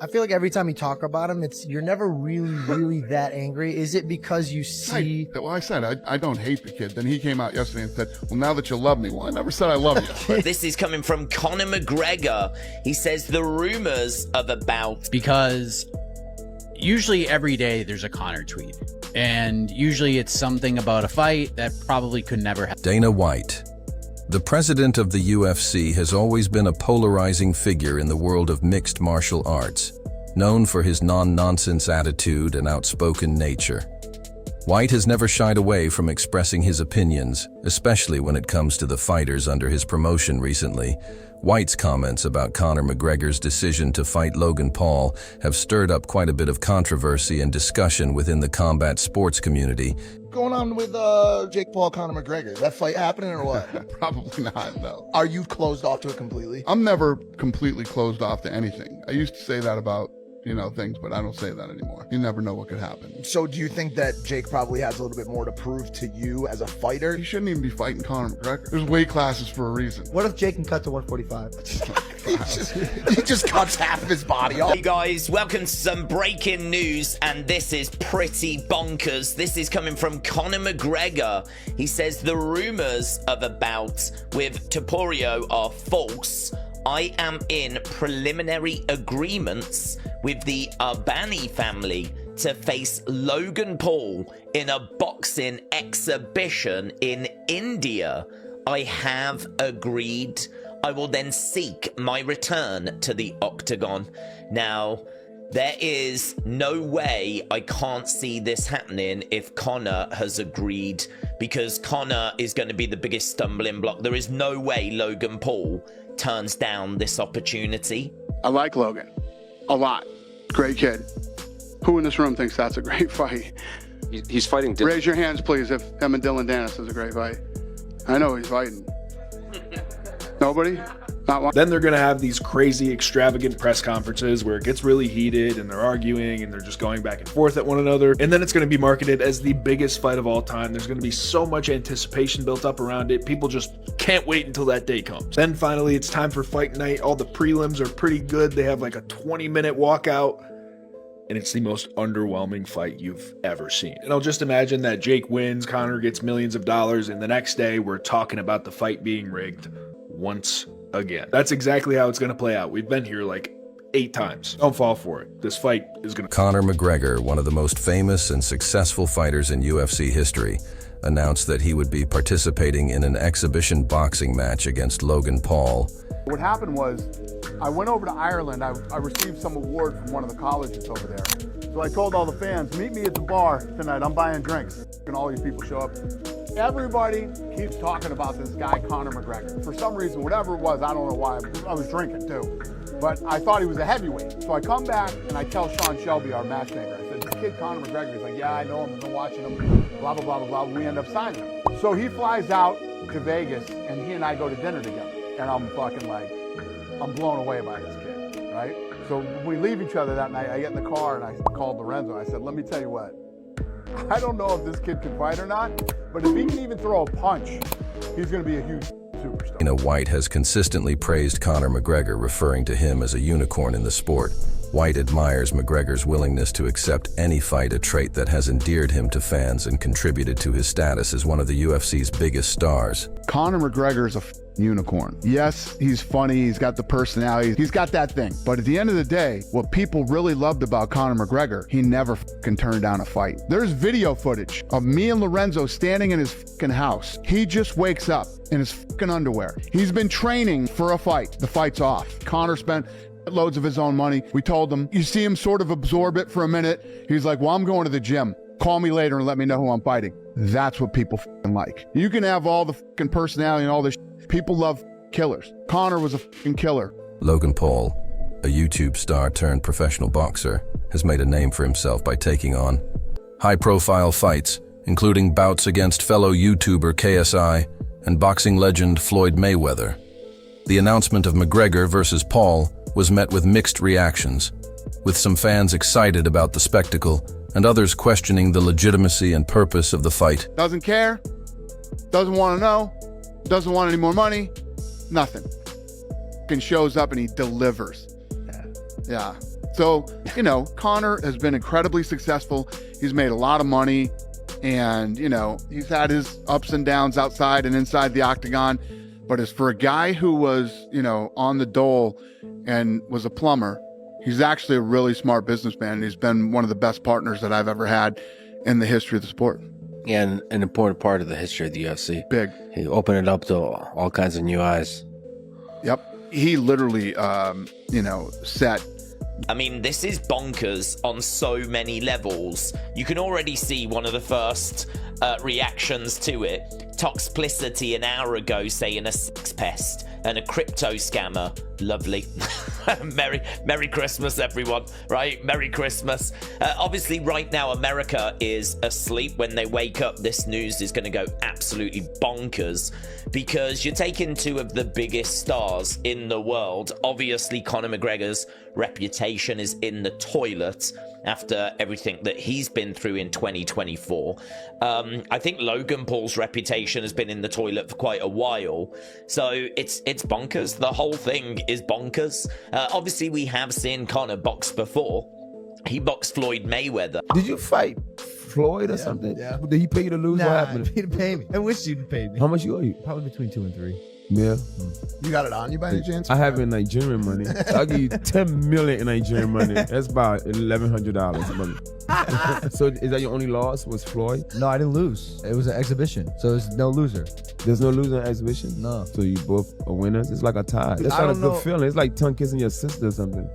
I feel like every time you talk about him, you're never really that angry. Is it because you see? Well, I said I don't hate the kid. Then he came out yesterday and said, well, now that you love me. Well, I never said I love you. This is coming from Conor McGregor. He says the rumors of about... Because usually every day there's a Conor tweet. And usually it's something about a fight that probably could never happen. Dana White. The president of the UFC has always been a polarizing figure in the world of mixed martial arts, known for his non-nonsense attitude and outspoken nature. White has never shied away from expressing his opinions, especially when it comes to the fighters under his promotion recently. White's comments about Conor McGregor's decision to fight Logan Paul have stirred up quite a bit of controversy and discussion within the combat sports community. Going on with Jake Paul, Conor McGregor? Is that fight happening or what? Probably not, no. Are you closed off to it completely? I'm never completely closed off to anything. I used to say that about, things, but I don't say that anymore. You never know what could happen. So do you think that Jake probably has a little bit more to prove to you as a fighter? He shouldn't even be fighting Conor McGregor. There's weight classes for a reason. What if Jake can cut to 145? he just cuts half of his body off. Hey guys, welcome to some breaking news, and this is pretty bonkers. This is coming from Conor McGregor. He says the rumors of a bout with Topuria are false. I am in preliminary agreements with the Albani family to face Logan Paul in a boxing exhibition in India. I have agreed. I will then seek my return to the octagon. Now, there is no way I can't see this happening if Conor has agreed, because Conor is going to be the biggest stumbling block. There is no way Logan Paul turns down this opportunity. I like Logan a lot. Great kid. Who in this room thinks that's a great fight? He's fighting. Raise your hands, please, if him and Dylan Dennis is a great fight. I know he's fighting. Nobody? Not one. Then they're going to have these crazy, extravagant press conferences where it gets really heated and they're arguing and they're just going back and forth at one another. And then it's going to be marketed as the biggest fight of all time. There's going to be so much anticipation built up around it. People just can't wait until that day comes. Then finally, it's time for fight night. All the prelims are pretty good. They have like a 20-minute walkout. And it's the most underwhelming fight you've ever seen. And I'll just imagine that Jake wins, Conor gets millions of dollars, and the next day we're talking about the fight being rigged once again. That's exactly how it's going to play out. We've been here like 8 times. Don't fall for it. This fight is going to... Conor McGregor, one of the most famous and successful fighters in UFC history, announced that he would be participating in an exhibition boxing match against Logan Paul. What happened was, I went over to Ireland. I received some award from one of the colleges over there. So I told all the fans, meet me at the bar tonight. I'm buying drinks. And all these people show up. Everybody keeps talking about this guy, Conor McGregor. For some reason, whatever it was, I don't know why. I was drinking too. But I thought he was a heavyweight. So I come back and I tell Sean Shelby, our matchmaker, I said, this kid Conor McGregor. He's like, yeah, I know him. I've been watching him. Blah, blah, blah, blah, blah. We end up signing him. So he flies out to Vegas and he and I go to dinner together. And I'm fucking like, I'm blown away by this kid, right? So when we leave each other that night, I get in the car and I called Lorenzo. I said, let me tell you what, I don't know if this kid can fight or not, but if he can even throw a punch, he's going to be a huge superstar. Dana White has consistently praised Conor McGregor, referring to him as a unicorn in the sport. White admires McGregor's willingness to accept any fight, a trait that has endeared him to fans and contributed to his status as one of the UFC's biggest stars. Conor McGregor is a unicorn. Yes, he's funny, he's got the personality, he's got that thing. But at the end of the day, what people really loved about Conor McGregor, he never turned down a fight. There's video footage of me and Lorenzo standing in his house. He just wakes up in his underwear. He's been training for a fight. The fight's off. Conor spent loads of his own money. We told him, you see him sort of absorb it for a minute. He's like, well, I'm going to the gym. Call me later and let me know who I'm fighting. That's what people like. You can have all the personality and all this. People love killers. Conor was a killer. Logan Paul, a YouTube star turned professional boxer, has made a name for himself by taking on high-profile fights, including bouts against fellow YouTuber KSI and boxing legend Floyd Mayweather. The announcement of McGregor versus Paul was met with mixed reactions, with some fans excited about the spectacle and others questioning the legitimacy and purpose of the fight. Doesn't care, doesn't want to know, doesn't want any more money, nothing. Shows up and he delivers. Yeah. So, you know, Conor has been incredibly successful. He's made a lot of money, and, you know, he's had his ups and downs outside and inside the octagon. But as for a guy who was, you know, on the dole and was a plumber, he's actually a really smart businessman, and he's been one of the best partners that I've ever had in the history of the sport. Yeah, and an important part of the history of the UFC. Big. He opened it up to all kinds of new eyes. Yep. He literally, you know, set. I mean, this is bonkers on so many levels. You can already see one of the first reactions to it. Toxplicity an hour ago saying a sex pest and a crypto scammer. Lovely. Merry Christmas, everyone, right? Merry Christmas. Obviously, right now, America is asleep. When they wake up, this news is going to go absolutely bonkers because you're taking two of the biggest stars in the world. Obviously, Conor McGregor's reputation is in the toilet after everything that he's been through in 2024. I think Logan Paul's reputation has been in the toilet for quite a while. So it's bonkers. The whole thing is bonkers. Obviously, we have seen Conor box before. He boxed Floyd Mayweather. Did you fight Floyd or something? Yeah. Did he pay you to lose? What happened? He didn't pay me. I wish you'd pay me. How much you owe you? Probably between 2 and 3. Yeah. You got it on you by any chance? I have in Nigerian money. I'll give you 10 million in Nigerian money. That's about $1,100. So is that your only loss was Floyd? No, I didn't lose. It was an exhibition, so there's no loser. There's no loser in exhibition? No. So you both are winners? It's like a tie. That's I not a don't good know. feeling. It's like tongue kissing your sister or something.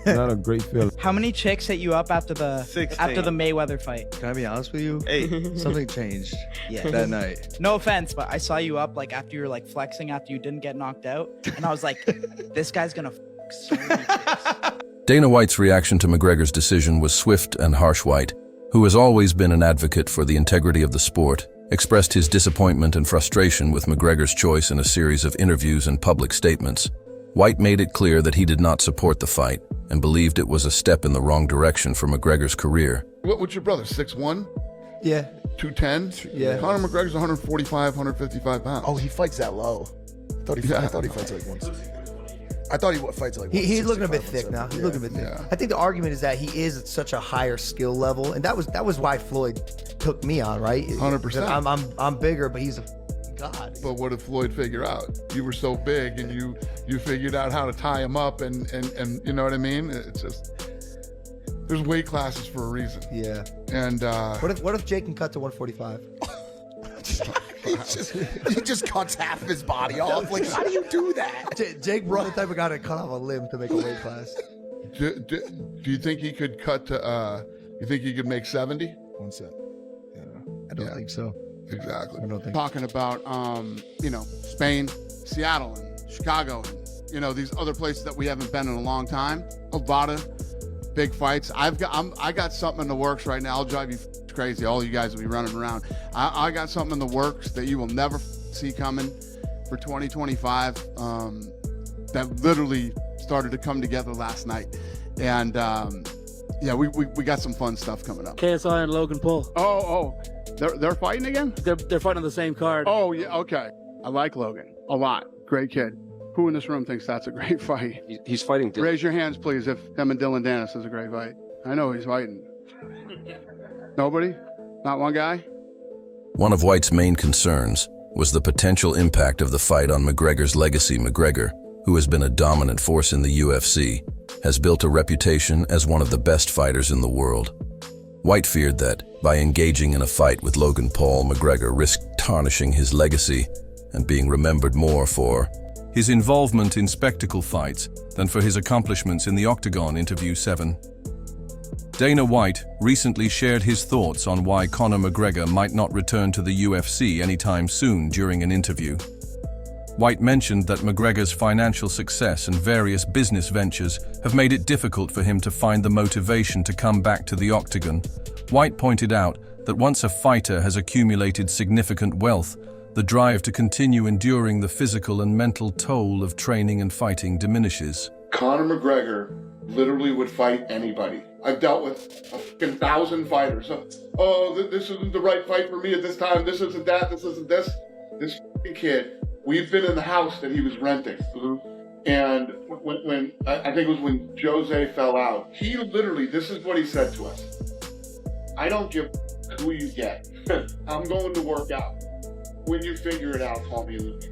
Not a great feeling. How many chicks hit you up after the 16. Mayweather fight? Can I be honest with you? Hey, something changed that night. No offense, but I saw you up like after you were like flexing after you didn't get knocked out, and I was like, this guy's gonna so many chicks. Dana White's reaction to McGregor's decision was swift and harsh. White, who has always been an advocate for the integrity of the sport, expressed his disappointment and frustration with McGregor's choice in a series of interviews and public statements. White made it clear that he did not support the fight and believed it was a step in the wrong direction for McGregor's career. What's your brother, 6'1"? Yeah. 210? Yeah. Conor McGregor's 145, 155 pounds. Oh, he fights that low. I thought he fights like once. I thought he fights like He's looking a bit 165, thick now. He's 170. looking a bit thick. Yeah. I think the argument is that he is at such a higher skill level, and that was why Floyd took me on, right? 100%. I'm bigger, but he's a god. But what did Floyd figure out? You were so big, and you figured out how to tie him up, and you know what I mean? It's just, there's weight classes for a reason. Yeah. And What if Jake can cut to 145? He just cuts half of his body off. Like, how do you do that? Jake brought the type of guy to cut off a limb to make a weight class. do you think he could cut to? You think he could make 70? 1 set. Yeah. I don't think so. Exactly. I don't think. Talking about you know, Spain, Seattle, and Chicago, and you know, these other places that we haven't been in a long time. A lot of big fights. I got something in the works right now. I'll drive you crazy. All you guys will be running around. I got something in the works that you will never see coming for 2025. That literally started to come together last night, and yeah, we got some fun stuff coming up. KSI and Logan Paul. Oh, they're fighting again? They're fighting on the same card. Oh yeah, okay. I like Logan a lot. Great kid. Who in this room thinks that's a great fight? He's fighting. Raise your hands, please, if him and Dylan Dennis is a great fight. I know he's fighting. Nobody? Not one guy? One of White's main concerns was the potential impact of the fight on McGregor's legacy. McGregor, who has been a dominant force in the UFC, has built a reputation as one of the best fighters in the world. White feared that, by engaging in a fight with Logan Paul, McGregor risked tarnishing his legacy and being remembered more for his involvement in spectacle fights than for his accomplishments in the octagon. Interview 7. Dana White recently shared his thoughts on why Conor McGregor might not return to the UFC anytime soon during an interview. White mentioned that McGregor's financial success and various business ventures have made it difficult for him to find the motivation to come back to the octagon. White pointed out that once a fighter has accumulated significant wealth, the drive to continue enduring the physical and mental toll of training and fighting diminishes. Conor McGregor literally would fight anybody. I've dealt with 1,000 fighters. Oh, this isn't the right fight for me at this time. This isn't that. This isn't this. This kid, we've been in the house that he was renting. And when I think it was when Jose fell out, he literally, this is what he said to us. I don't give who you get. I'm going to work out. When you figure it out, call me Luke.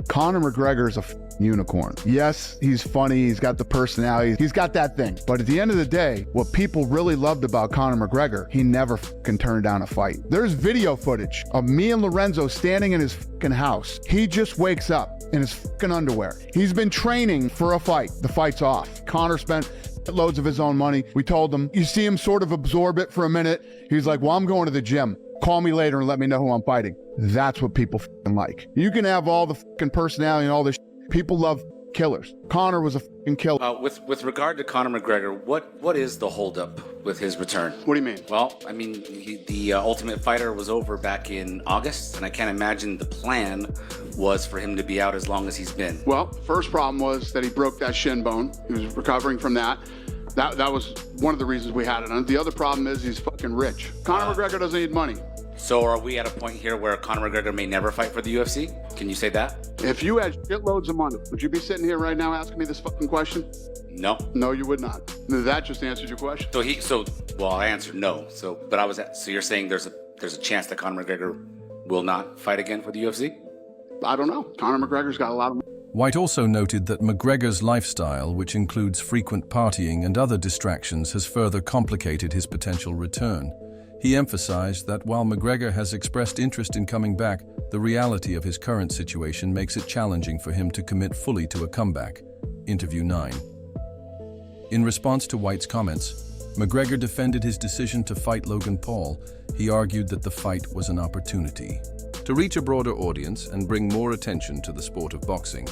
Conor McGregor is a unicorn. Yes, he's funny. He's got the personality. He's got that thing. But at the end of the day, what people really loved about Conor McGregor, he never turned down a fight. There's video footage of me and Lorenzo standing in his house. He just wakes up in his underwear. He's been training for a fight. The fight's off. Conor spent loads of his own money. We told him, you see him sort of absorb it for a minute. He's like, well, I'm going to the gym. Call me later and let me know who I'm fighting. That's what people like. You can have all the personality and all this. People love killers. Conor was a killer. With regard to Conor McGregor, what is the holdup with his return? What do you mean? Well, I mean, the Ultimate Fighter was over back in August, and I can't imagine the plan was for him to be out as long as he's been. Well, first problem was that he broke that shin bone. He was recovering from that. That was one of the reasons we had it on. The other problem is he's fucking rich. Conor McGregor doesn't need money. So are we at a point here where Conor McGregor may never fight for the UFC? Can you say that? If you had shitloads of money, would you be sitting here right now asking me this fucking question? No. No, you would not. That just answered your question. Well, I answered no. So you're saying there's a chance that Conor McGregor will not fight again for the UFC? I don't know. Conor McGregor's got a lot of money. White also noted that McGregor's lifestyle, which includes frequent partying and other distractions, has further complicated his potential return. He emphasized that while McGregor has expressed interest in coming back, the reality of his current situation makes it challenging for him to commit fully to a comeback. Interview 9. In response to White's comments, McGregor defended his decision to fight Logan Paul. He argued that the fight was an opportunity to reach a broader audience and bring more attention to the sport of boxing.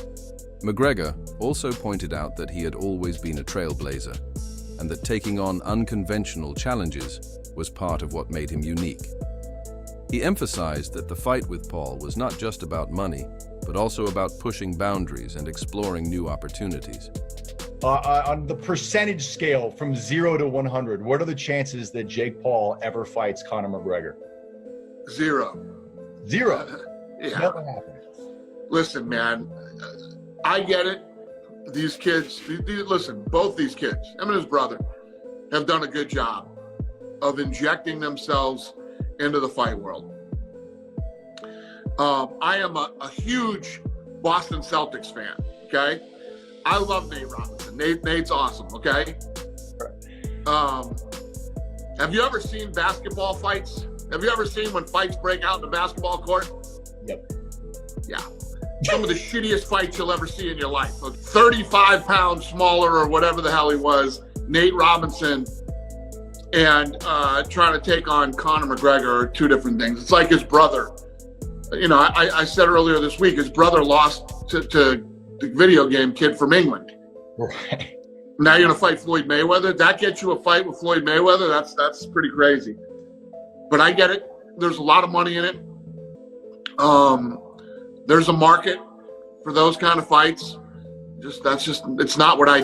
McGregor also pointed out that he had always been a trailblazer, and that taking on unconventional challenges was part of what made him unique. He emphasized that the fight with Paul was not just about money, but also about pushing boundaries and exploring new opportunities. On the percentage scale from 0 to 100, what are the chances that Jake Paul ever fights Conor McGregor? 0. 0? Yeah. Never happened. Listen, man, I get it. These kids, listen, both these kids, him and his brother, have done a good job of injecting themselves into the fight world. I am a huge Boston Celtics fan, okay? I love Nate Robinson. Nate's awesome, okay? Have you ever seen basketball fights? Have you ever seen when fights break out in the basketball court? Yep. Yeah. Some of the shittiest fights you'll ever see in your life. 35 pounds smaller or whatever the hell he was, Nate Robinson, and trying to take on Conor McGregor are two different things. It's like his brother. You know, I said earlier this week, his brother lost to the video game kid from England. Right. Now you're gonna fight Floyd Mayweather? That gets you a fight with Floyd Mayweather? That's pretty crazy. But I get it. There's a lot of money in it. There's a market for those kind of fights. It's not what I